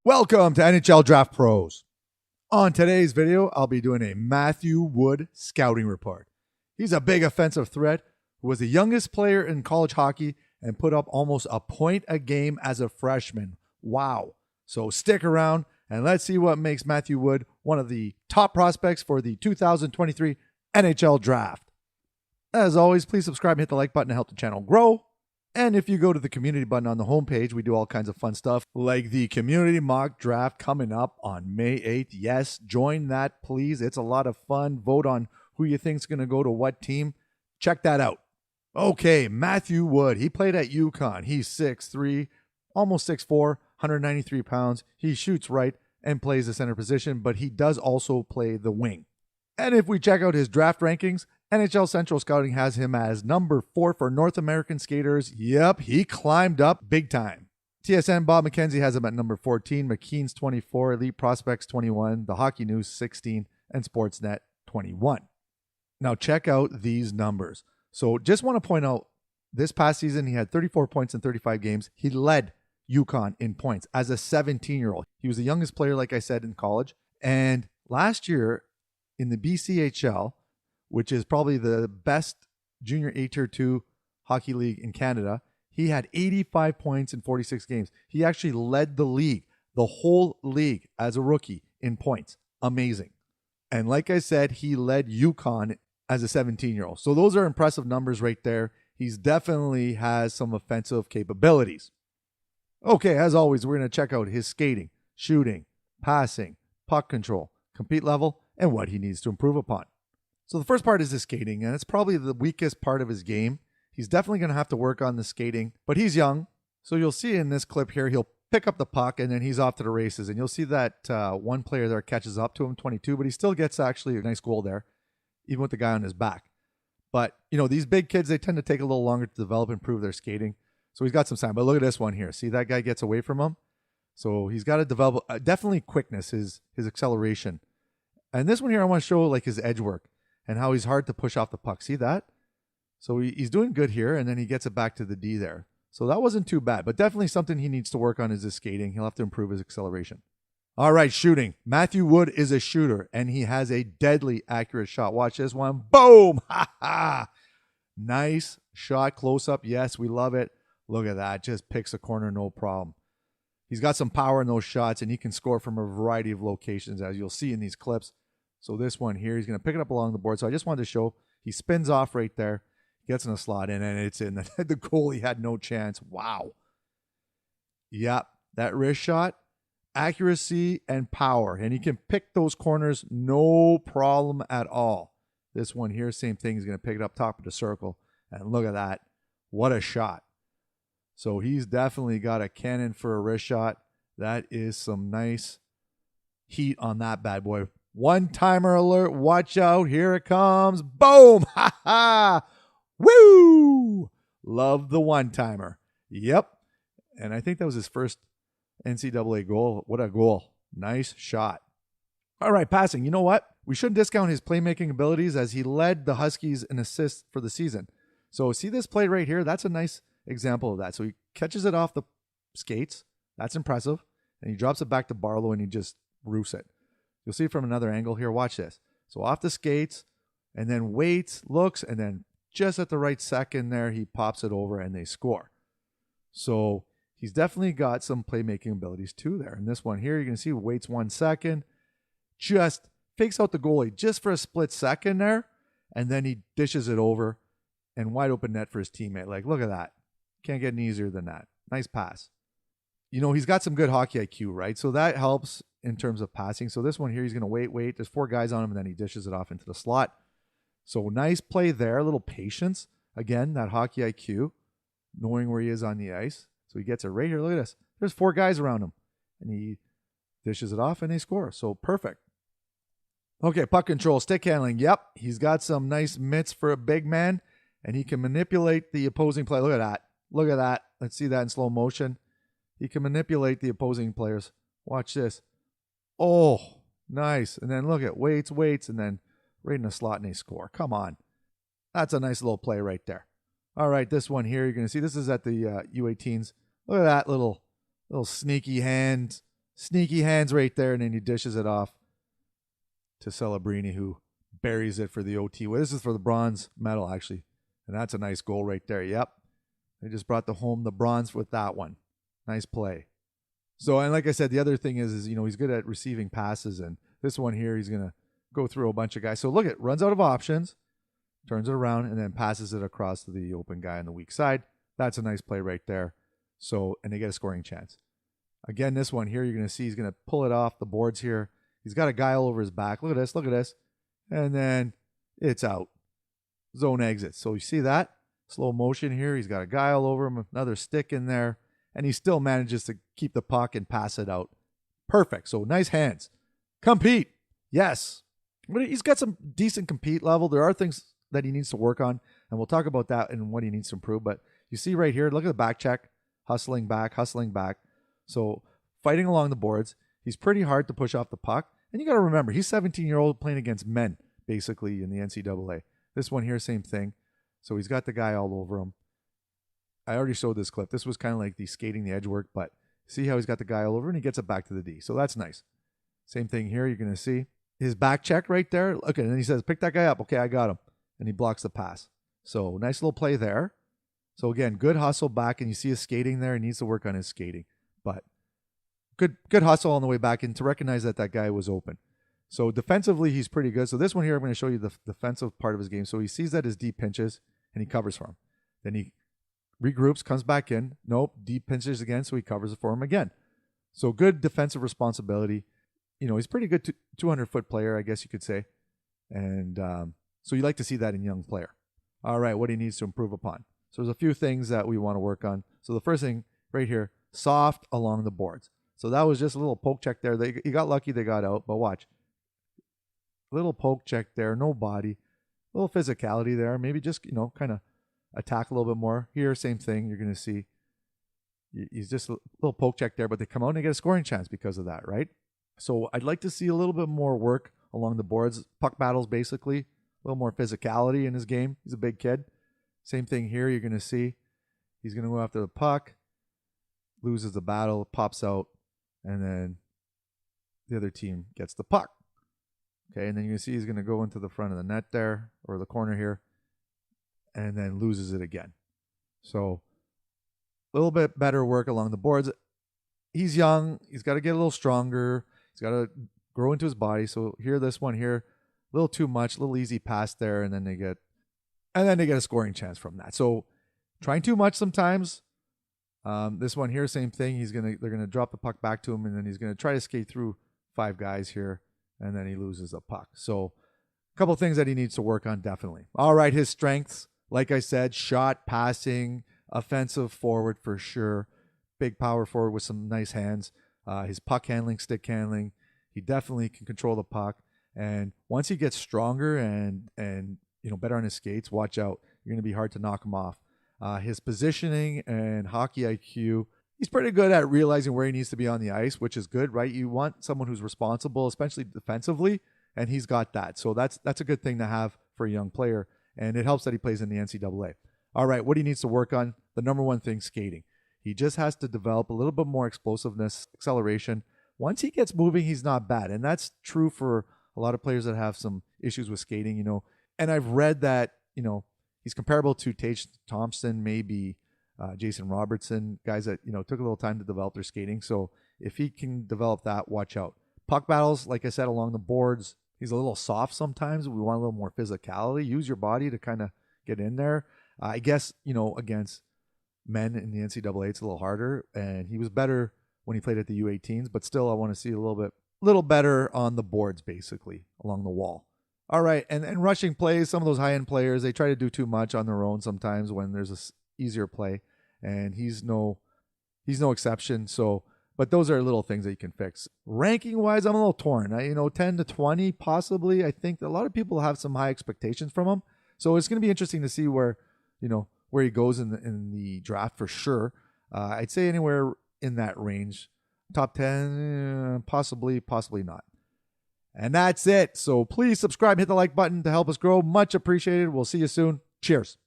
Welcome to NHL Draft Pros. On today's video, I'll be doing a Matthew Wood scouting report. He's a big offensive threat who was the youngest player in college hockey and put up almost a point a game as a freshman. Wow. So stick around and let's see what makes Matthew Wood one of the top prospects for the 2023 NHL Draft. As always, please subscribe and hit the like button to help the channel grow. And if you go to the community button on the homepage, we do all kinds of fun stuff like the community mock draft coming up on May 8th. Yes, join that, please. It's a lot of fun. Vote on who you think's going to go to what team. Check that out. Okay, Matthew Wood. He played at UConn. He's 6'3", almost 6'4", 193 pounds. He shoots right and plays the center position, but he does also play the wing. And if we check out his draft rankings, NHL Central Scouting has him as number 4 for North American skaters. Yep, he climbed up big time. TSN Bob McKenzie has him at number 14, McKeen's 24, Elite Prospects 21, The Hockey News 16, and Sportsnet 21. Now check out these numbers. So just want to point out, this past season he had 34 points in 35 games. He led UConn in points as a 17-year-old. He was the youngest player, like I said, in college. And last year in the BCHL, which is probably the best junior A Tier 2 hockey league in Canada, he had 85 points in 46 games. He actually led the league, the whole league, as a rookie in points. Amazing. And like I said, he led UConn as a 17-year-old. So those are impressive numbers right there. He's definitely has some offensive capabilities. Okay, as always, we're going to check out his skating, shooting, passing, puck control, compete level, and what he needs to improve upon. So the first part is his skating, and it's probably the weakest part of his game. He's definitely going to have to work on the skating, but he's young. So you'll see in this clip here, he'll pick up the puck, and then he's off to the races. And you'll see that one player there catches up to him, 22, but he still gets actually a nice goal there, even with the guy on his back. But, you know, these big kids, they tend to take a little longer to develop and improve their skating. So he's got some time. But look at this one here. See, that guy gets away from him. So he's got to develop definitely quickness, his acceleration. And this one here, I want to show like his edge work and how he's hard to push off the puck. See that? So he's doing good here, and then he gets it back to the D there. So that wasn't too bad, but definitely something he needs to work on is his skating. He'll have to improve his acceleration. All right, shooting. Matthew Wood is a shooter, and he has a deadly accurate shot. Watch this one. Boom! Ha ha! Nice shot, close up. Yes, we love it. Look at that. Just picks a corner, no problem. He's got some power in those shots, and he can score from a variety of locations, as you'll see in these clips. So this one here, he's going to pick it up along the board. So I just wanted to show he spins off right there, gets in a slot in, and it's in. The goalie had no chance. Wow. Yep, that wrist shot, accuracy and power. And he can pick those corners no problem at all. This one here, same thing. He's going to pick it up top of the circle. And look at that. What a shot. So he's definitely got a cannon for a wrist shot. That is some nice heat on that bad boy. One-timer alert. Watch out. Here it comes. Boom. Ha ha. Woo. Love the one-timer. Yep. And I think that was his first NCAA goal. What a goal. Nice shot. All right, passing. You know what? We shouldn't discount his playmaking abilities as he led the Huskies in assists for the season. So see this play right here? That's a nice example of that. So he catches it off the skates. That's impressive. And he drops it back to Barlow and he just roofs it. You'll see from another angle here. Watch this. So off the skates and then waits, looks, and then just at the right second there, he pops it over and they score. So he's definitely got some playmaking abilities too there. And this one here, you can see waits 1 second, just fakes out the goalie just for a split second there, and then he dishes it over and wide open net for his teammate. Like, look at that. Can't get any easier than that. Nice pass. You know, he's got some good hockey IQ, right? So that helps in terms of passing. So this one here, he's going to wait. There's 4 guys on him, and then he dishes it off into the slot. So nice play there, a little patience. Again, that hockey IQ, knowing where he is on the ice. So he gets it right here. Look at this. There's 4 guys around him, and he dishes it off, and they score. So perfect. Okay, puck control, stick handling. Yep, he's got some nice mitts for a big man, and he can manipulate the opposing player. Look at that. Look at that. Let's see that in slow motion. He can manipulate the opposing players. Watch this. Oh, nice. And then look at waits, and then right in the slot and they score. Come on. That's a nice little play right there. All right, this one here, you're going to see this is at the U18s. Look at that little sneaky hand Sneaky hands right there, and then he dishes it off to Celebrini, who buries it for the OT. Well, this is for the bronze medal, actually. And that's a nice goal right there. Yep. They just brought home the bronze with that one. Nice play. So, and like I said, the other thing is he's good at receiving passes. And this one here, he's going to go through a bunch of guys. So look at, runs out of options, turns it around, and then passes it across to the open guy on the weak side. That's a nice play right there. So, and they get a scoring chance. Again, this one here, you're going to see he's going to pull it off the boards here. He's got a guy all over his back. Look at this. Look at this. And then it's out. Zone exit. So you see that? Slow motion here. He's got a guy all over him. Another stick in there. And he still manages to keep the puck and pass it out. Perfect. So nice hands. Compete. Yes. But he's got some decent compete level. There are things that he needs to work on. And we'll talk about that and what he needs to improve. But you see right here, look at the back check. Hustling back. So fighting along the boards. He's pretty hard to push off the puck. And you got to remember, he's 17-year-old playing against men, basically, in the NCAA. This one here, same thing. So he's got the guy all over him. I already showed this clip. This was kind of like the skating the edge work, but see how he's got the guy all over and he gets it back to the D. So that's nice. Same thing here. You're going to see his back check right there. Okay, and then he says, pick that guy up. Okay, I got him. And he blocks the pass. So nice little play there. So again, good hustle back, and you see his skating there. He needs to work on his skating. But good hustle on the way back and to recognize that that guy was open. So defensively, he's pretty good. So this one here, I'm going to show you the defensive part of his game. So he sees that his D pinches, and he covers for him. Then he regroups, comes back in. Nope, D pinches again, so he covers it for him again. So good defensive responsibility. He's pretty good 200-foot player, I guess you could say. And so you like to see that in young player. All right, what he needs to improve upon. So there's a few things that we want to work on. So the first thing right here, soft along the boards. So that was just a little poke check there. He got lucky they got out, but watch. Little poke check there, no body. A little physicality there. Maybe just, kind of attack a little bit more. Here, same thing. You're going to see he's just a little poke check there, but they come out and they get a scoring chance because of that, right? So I'd like to see a little bit more work along the boards. Puck battles, basically. A little more physicality in his game. He's a big kid. Same thing here. You're going to see he's going to go after the puck, loses the battle, pops out, and then the other team gets the puck. Okay, and then you can see he's going to go into the front of the net there, or the corner here, and then loses it again. So a little bit better work along the boards. He's young. He's got to get a little stronger. He's got to grow into his body. So here, this one here, a little too much, a little easy pass there, and then they get a scoring chance from that. So trying too much sometimes. This one here, same thing. They're gonna drop the puck back to him, and then he's gonna try to skate through 5 guys here, and then he loses the puck. So a couple things that he needs to work on, definitely. All right, his strengths, like I said, shot, passing, offensive forward for sure. Big power forward with some nice hands. His puck handling, stick handling, he definitely can control the puck. And once he gets stronger and better on his skates, watch out. You're gonna be hard to knock him off. His positioning and hockey IQ, he's pretty good at realizing where he needs to be on the ice, which is good, right? You want someone who's responsible, especially defensively, and he's got that. So that's a good thing to have for a young player, and it helps that he plays in the NCAA. All right, what he needs to work on, the number one thing, skating. He just has to develop a little bit more explosiveness, acceleration. Once he gets moving, he's not bad, and that's true for a lot of players that have some issues with skating, And I've read that, he's comparable to Tage Thompson, maybe Jason Robertson, guys that, took a little time to develop their skating. So if he can develop that, watch out. Puck battles, like I said, along the boards, he's a little soft sometimes. We want a little more physicality. Use your body to kind of get in there. I guess, against men in the NCAA, it's a little harder. And he was better when he played at the U18s, but still I want to see a little better on the boards, basically, along the wall. All right, and rushing plays, some of those high-end players, they try to do too much on their own sometimes when there's a easier play, and he's no exception. So, but those are little things that you can fix. Ranking-wise, I'm a little torn. 10 to 20 possibly. I think that a lot of people have some high expectations from him. So it's going to be interesting to see where he goes in the draft for sure. I'd say anywhere in that range. Top 10, possibly not. And that's it. So please subscribe, hit the like button to help us grow. Much appreciated. We'll see you soon. Cheers.